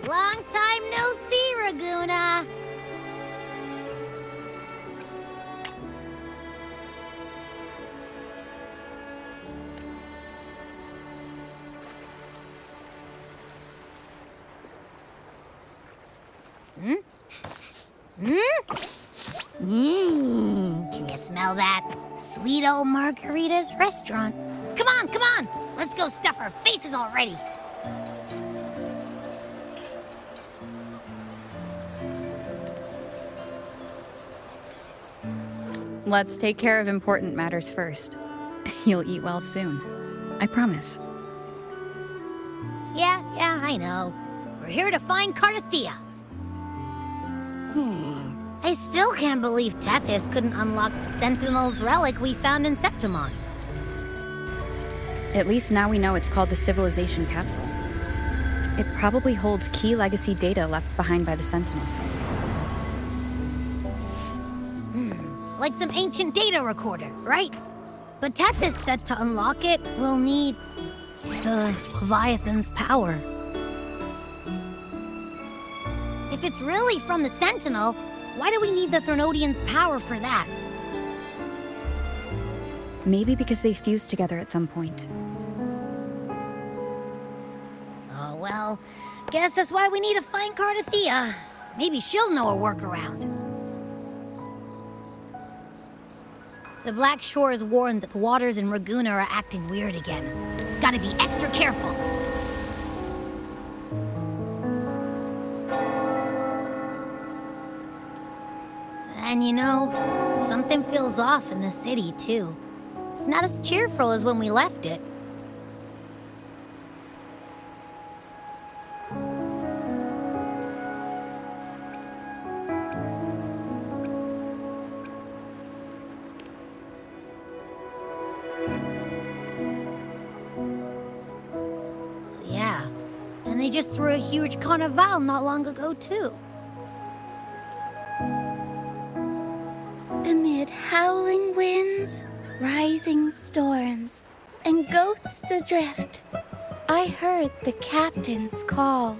Long time no see, Raguna. Can you smell that? Sweet old Margarita's restaurant. Come on, come on! Let's go stuff our faces already. Let's take care of important matters first. You'll eat well soon. I promise. Yeah, I know. We're here to find Cardathea. I still can't believe Tethys couldn't unlock the Sentinel's relic we found in Septimon. At least now we know it's called the Civilization Capsule. It probably holds key legacy data left behind by the Sentinel. Like some ancient data recorder, right? But Tethys said to unlock it, we'll need the Leviathan's power. If it's really from the Sentinel, why do we need the Threnodian's power for that? Maybe because they fused together at some point. Oh, well, guess that's why we need to find Cardathea. Maybe she'll know a workaround. The Black Shore has warned that the waters in Raguna are acting weird again. Gotta be extra careful. And you know, something feels off in the city, too. It's not as cheerful as when we left it. Yeah, and they just threw a huge carnival not long ago, too. Amid howling winds, rising storms, and ghosts adrift, I heard the captain's call.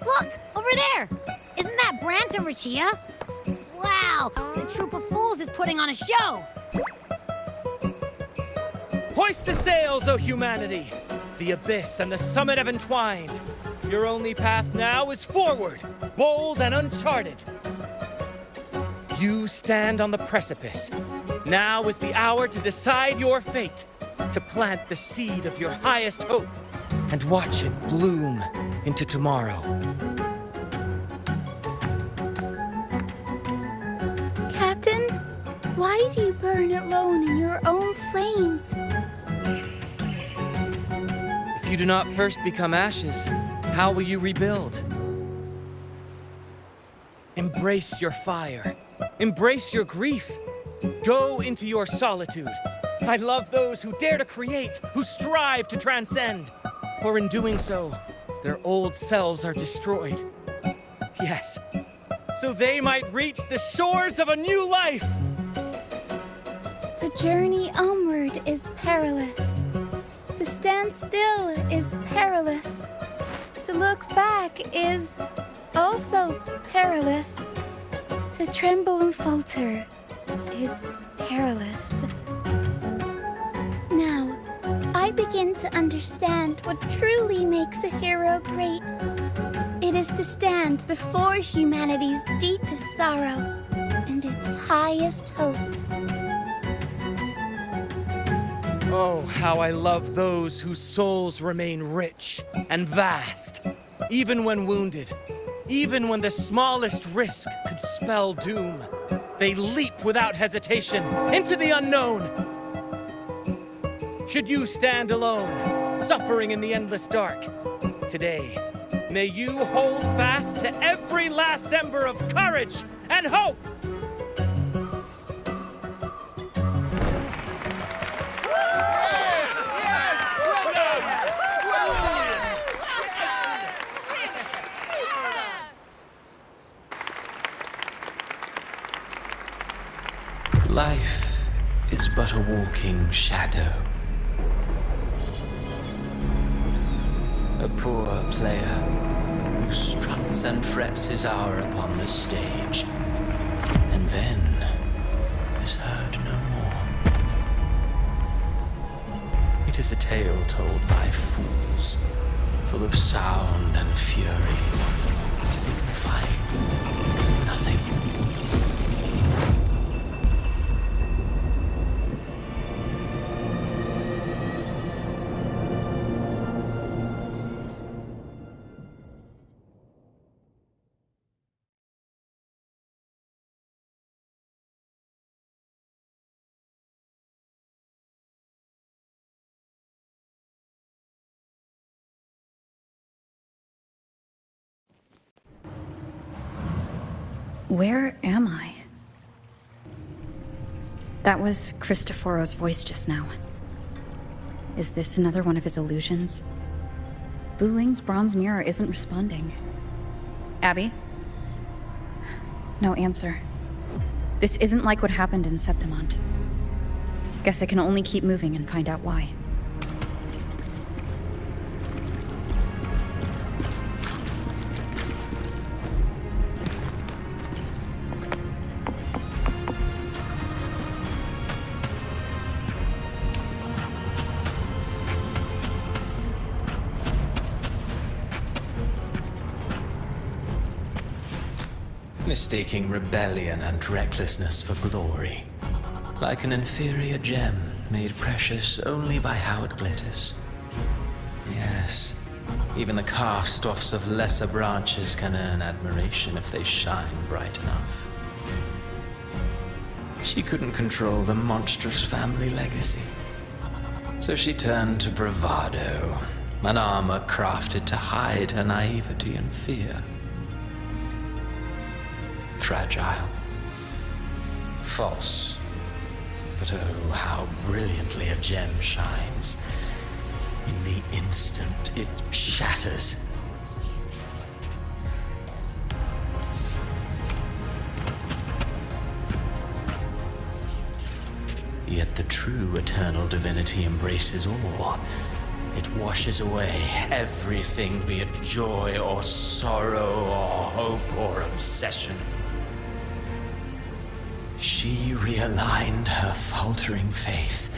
Look! Over there! Isn't that Brant and Rachia? Wow! The troop of fools is putting on a show! Hoist the sails, O humanity! The abyss and the summit have entwined. Your only path now is forward, bold and uncharted. You stand on the precipice. Now is the hour to decide your fate, to plant the seed of your highest hope, and watch it bloom into tomorrow. Captain, why do you burn alone in your own flames? If you do not first become ashes, how will you rebuild? Embrace your fire. Embrace your grief. Go into your solitude. I love those who dare to create, who strive to transcend. For in doing so, their old selves are destroyed. Yes, so they might reach the shores of a new life. The journey onward is perilous. To stand still is perilous. To look back is also perilous. To tremble and falter is perilous. Now, I begin to understand what truly makes a hero great. It is to stand before humanity's deepest sorrow and its highest hope. Oh, how I love those whose souls remain rich and vast, even when wounded. Even when the smallest risk could spell doom, they leap without hesitation into the unknown. Should you stand alone, suffering in the endless dark, today, may you hold fast to every last ember of courage and hope. Life is but a walking shadow. A poor player who struts and frets his hour upon the stage, and then is heard no more. It is a tale told by fools, full of sound and fury, signifying nothing. Where am I? That was Cristoforo's voice just now. Is this another one of his illusions? Buling's bronze mirror isn't responding. Abby? No answer. This isn't like what happened in Septimont. Guess I can only keep moving and find out why. Mistaking rebellion and recklessness for glory, like an inferior gem made precious only by how it glitters. Yes, even the cast-offs of lesser branches can earn admiration if they shine bright enough. She couldn't control the monstrous family legacy, so she turned to bravado, an armor crafted to hide her naivety and fear. Fragile, false, but oh, how brilliantly a gem shines. In the instant it shatters. Yet the true eternal divinity embraces all. It washes away everything, be it joy or sorrow or hope or obsession. She realigned her faltering faith,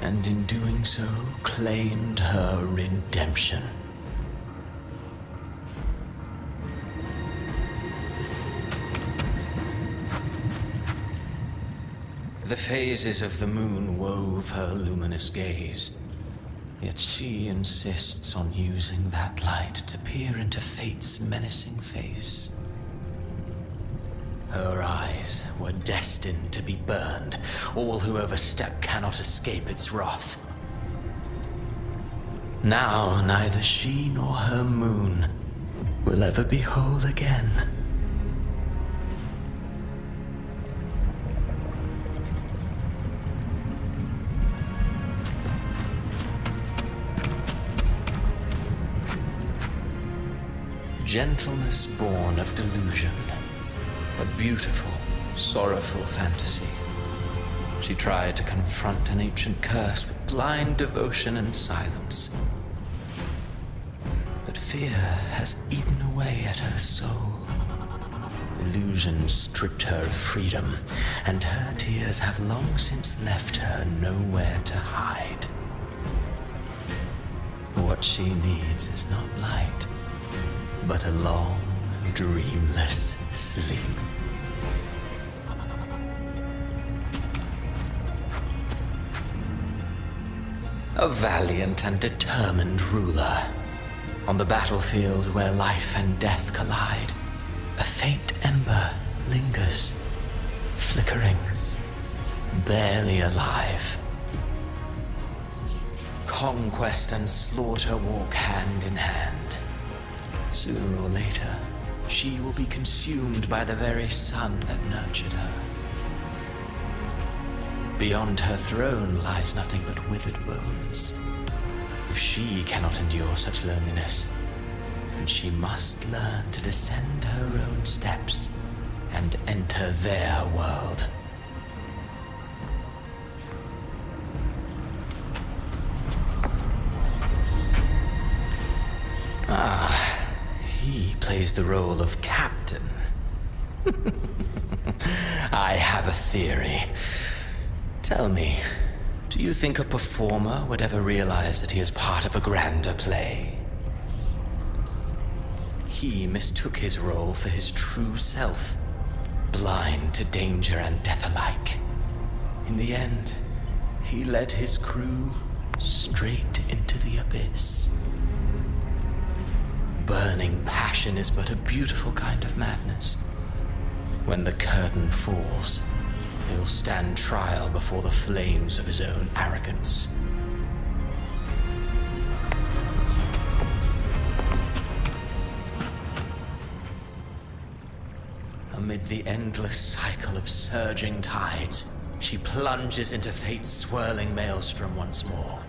and in doing so, claimed her redemption. The phases of the moon wove her luminous gaze, yet she insists on using that light to peer into fate's menacing face. Her eyes were destined to be burned. All who overstep cannot escape its wrath. Now neither she nor her moon will ever be whole again. Gentleness born of delusion. A beautiful, sorrowful fantasy. She tried to confront an ancient curse with blind devotion and silence. But fear has eaten away at her soul. Illusion stripped her of freedom, and her tears have long since left her nowhere to hide. What she needs is not light, but a long, dreamless sleep. A valiant and determined ruler. On the battlefield where life and death collide, a faint ember lingers, flickering, barely alive. Conquest and slaughter walk hand in hand. Sooner or later, she will be consumed by the very sun that nurtured her. Beyond her throne lies nothing but withered bones. If she cannot endure such loneliness, then she must learn to descend her own steps and enter their world. plays the role of captain. I have a theory. Tell me, do you think a performer would ever realize that he is part of a grander play? He mistook his role for his true self, blind to danger and death alike. In the end, he led his crew straight into the abyss. Burning passion is but a beautiful kind of madness. When the curtain falls, he'll stand trial before the flames of his own arrogance. Amid the endless cycle of surging tides, she plunges into fate's swirling maelstrom once more.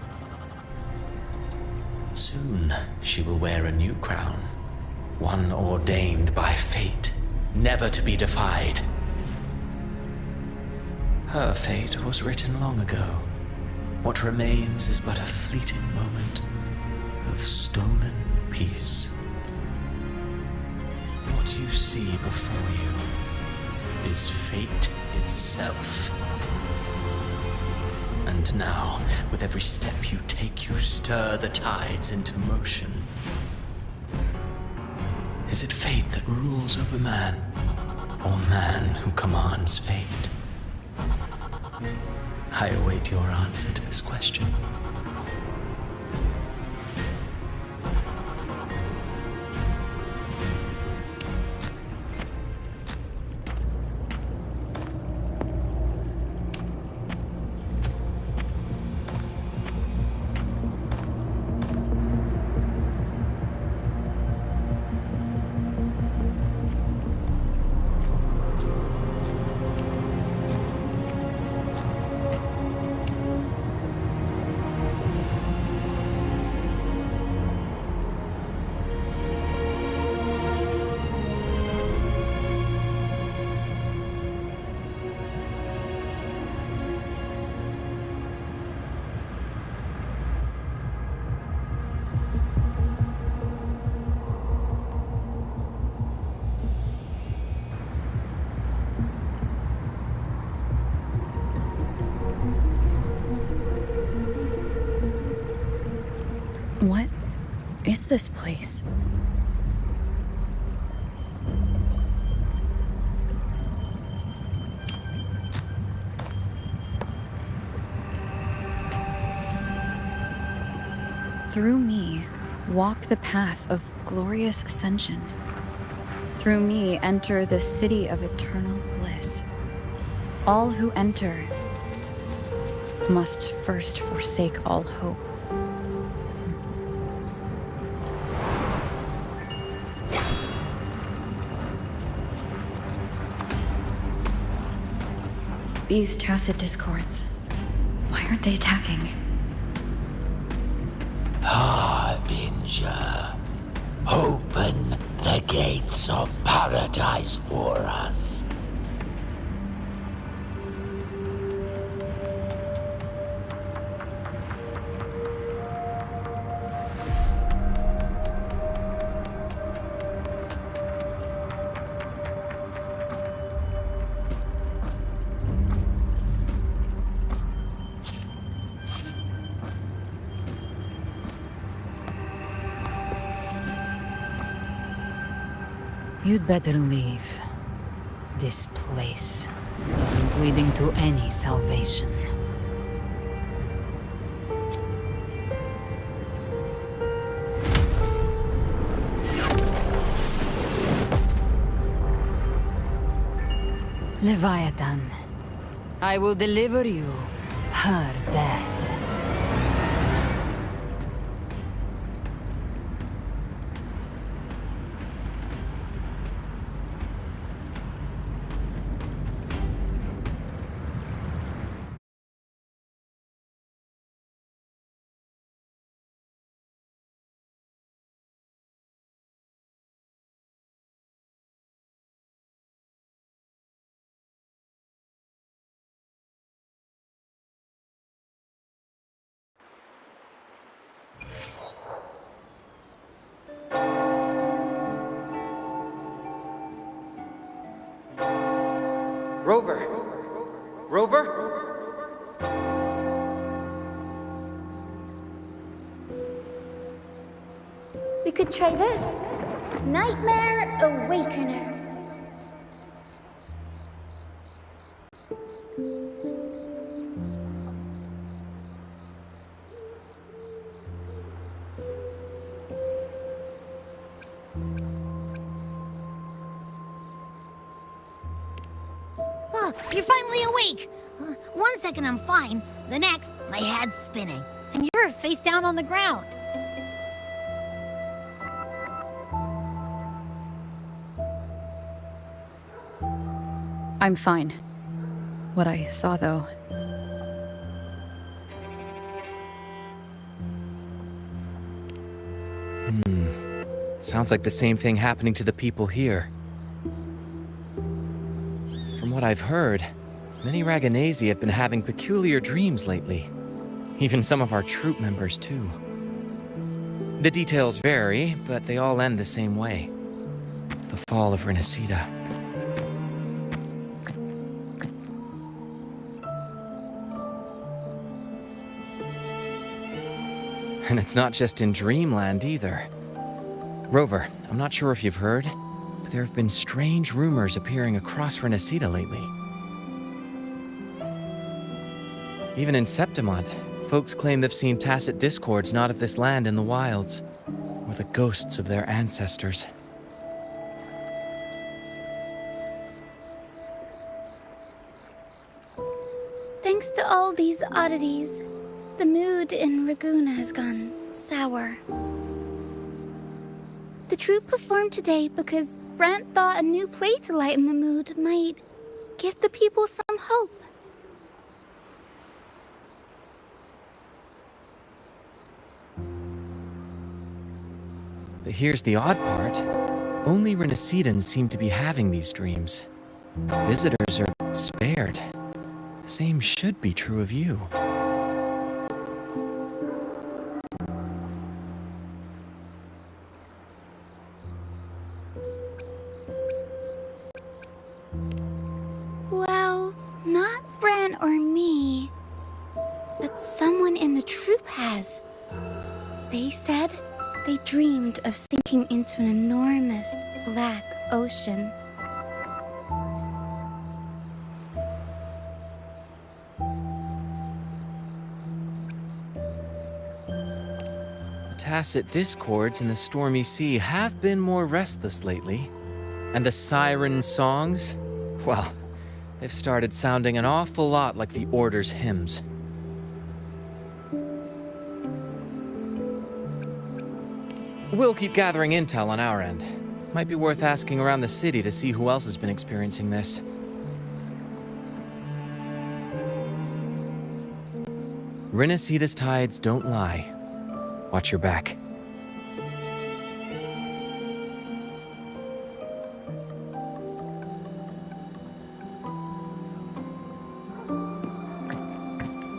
Soon, she will wear a new crown, one ordained by fate, never to be defied. Her fate was written long ago. What remains is but a fleeting moment of stolen peace. What you see before you is fate itself. And now, with every step you take, you stir the tides into motion. Is it fate that rules over man, or man who commands fate? I await your answer to this question. What is this place? Through me, walk the path of glorious ascension. Through me, enter the city of eternal bliss. All who enter must first forsake all hope. These tacit discords, why aren't they attacking? Harbinger, open the gates of paradise for us. You'd better leave. This place isn't leading to any salvation. Leviathan, I will deliver you her death. We could try this. Nightmare Awakener. You're finally awake! 1 second I'm fine, the next, my head's spinning, and you're face down on the ground. I'm fine. What I saw, though... Sounds like the same thing happening to the people here. From what I've heard, many Raganesi have been having peculiar dreams lately. Even some of our troop members, too. The details vary, but they all end the same way. The fall of Renacida. And it's not just in Dreamland either. Rover, I'm not sure if you've heard, but there have been strange rumors appearing across Renacida lately. Even in Septimont, folks claim they've seen tacit discords not of this land in the wilds, or the ghosts of their ancestors. Thanks to all these oddities, the mood in Raguna has gone sour. The troupe performed today because Brant thought a new play to lighten the mood might give the people some hope. But here's the odd part. Only Renacidans seem to be having these dreams. Visitors are spared. The same should be true of you. Well, not Bran or me, but someone in the troupe has. They said they dreamed of sinking into an enormous black ocean. Tacit discords in the stormy sea have been more restless lately. And the siren songs, well, they've started sounding an awful lot like the Order's hymns. We'll keep gathering intel on our end. Might be worth asking around the city to see who else has been experiencing this. Renacida's tides don't lie. Watch your back.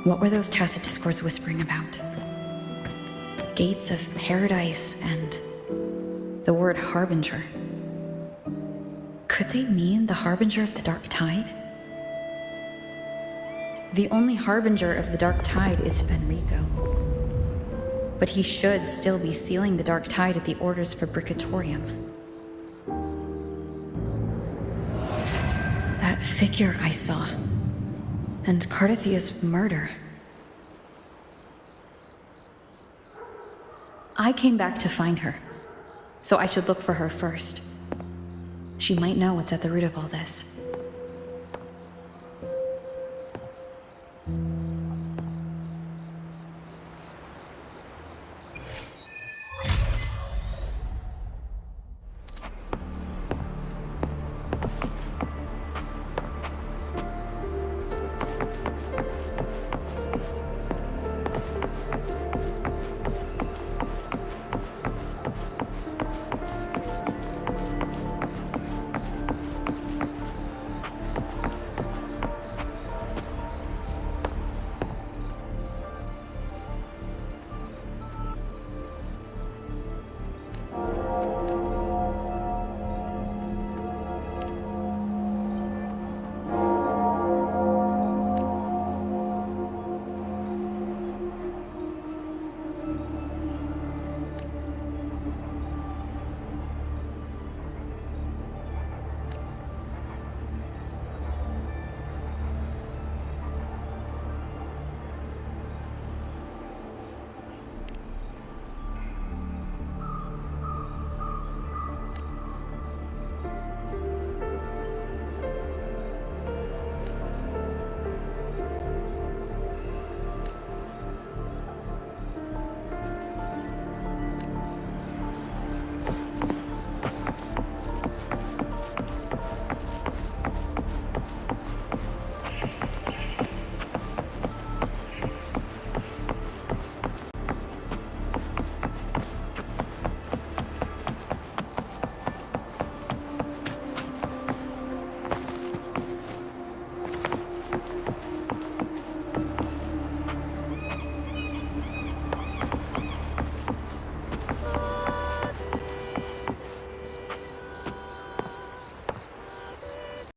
What were those tacit discords whispering about? Gates of paradise and the word harbinger. Could they mean the harbinger of the dark tide? The only harbinger of the dark tide is Fenrico. But he should still be sealing the dark tide at the Order's Fabricatorium. That figure I saw. And Cardathia's murder. I came back to find her, so I should look for her first. She might know what's at the root of all this.